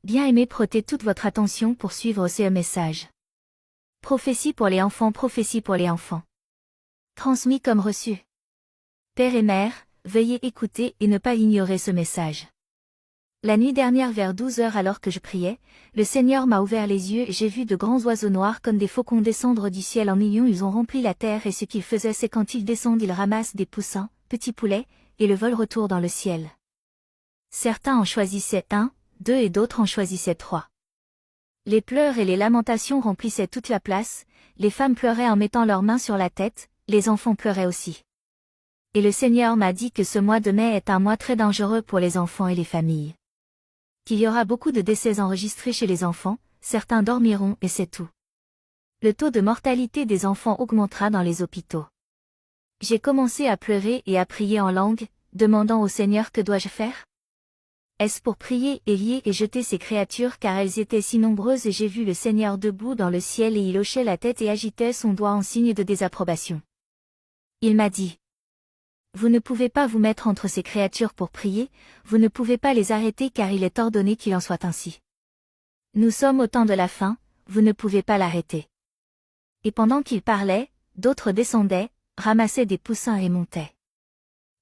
Bien-aimé, prêtez toute votre attention pour suivre ce message. Prophétie pour les enfants, prophétie pour les enfants. Transmis comme reçu. Père et mère, veuillez écouter et ne pas ignorer ce message. La nuit dernière vers 12 heures alors que je priais, le Seigneur m'a ouvert les yeux et j'ai vu de grands oiseaux noirs comme des faucons descendre du ciel en millions. Ils ont rempli la terre et ce qu'ils faisaient c'est quand ils descendent ils ramassent des poussins, petits poulets, et le vol retourne dans le ciel. Certains en choisissaient 1, 2 et d'autres en choisissaient 3. Les pleurs et les lamentations remplissaient toute la place, les femmes pleuraient en mettant leurs mains sur la tête, les enfants pleuraient aussi. Et le Seigneur m'a dit que ce mois de mai est un mois très dangereux pour les enfants et les familles. Qu'il y aura beaucoup de décès enregistrés chez les enfants, certains dormiront et c'est tout. Le taux de mortalité des enfants augmentera dans les hôpitaux. J'ai commencé à pleurer et à prier en langue, demandant au Seigneur que dois-je faire ? Est-ce pour prier et lier et jeter ces créatures car elles étaient si nombreuses et j'ai vu le Seigneur debout dans le ciel et il hochait la tête et agitait son doigt en signe de désapprobation. Il m'a dit. Vous ne pouvez pas vous mettre entre ces créatures pour prier, vous ne pouvez pas les arrêter car il est ordonné qu'il en soit ainsi. Nous sommes au temps de la fin, vous ne pouvez pas l'arrêter. Et pendant qu'il parlait, d'autres descendaient, ramassaient des poussins et montaient.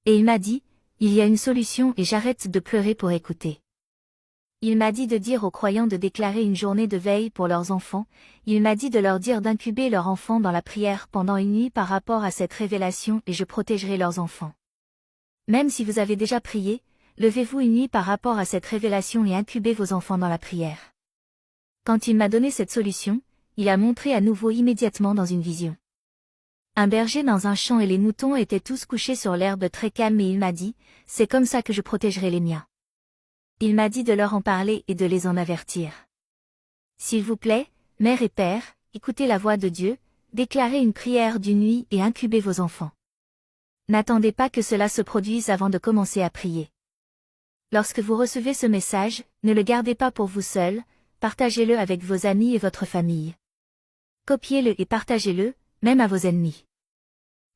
Et il m'a dit, il y a une solution et j'arrête de pleurer pour écouter. Il m'a dit de dire aux croyants de déclarer une journée de veille pour leurs enfants, il m'a dit de leur dire d'incuber leurs enfants dans la prière pendant une nuit par rapport à cette révélation et je protégerai leurs enfants. Même si vous avez déjà prié, levez-vous une nuit par rapport à cette révélation et incubez vos enfants dans la prière. Quand il m'a donné cette solution, il a montré à nouveau immédiatement dans une vision. Un berger dans un champ et les moutons étaient tous couchés sur l'herbe très calme et il m'a dit, c'est comme ça que je protégerai les miens. Il m'a dit de leur en parler et de les en avertir. S'il vous plaît, mère et père, écoutez la voix de Dieu, déclarez une prière d'une nuit et incubez vos enfants. N'attendez pas que cela se produise avant de commencer à prier. Lorsque vous recevez ce message, ne le gardez pas pour vous seul, partagez-le avec vos amis et votre famille. Copiez-le et partagez-le, même à vos ennemis.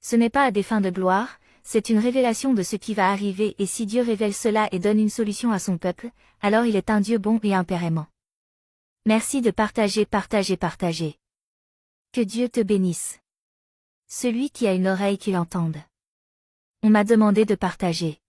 Ce n'est pas à des fins de gloire, c'est une révélation de ce qui va arriver et si Dieu révèle cela et donne une solution à son peuple, alors il est un Dieu bon et un Père aimant. Merci de partager. Que Dieu te bénisse. Celui qui a une oreille qu'il entende. On m'a demandé de partager.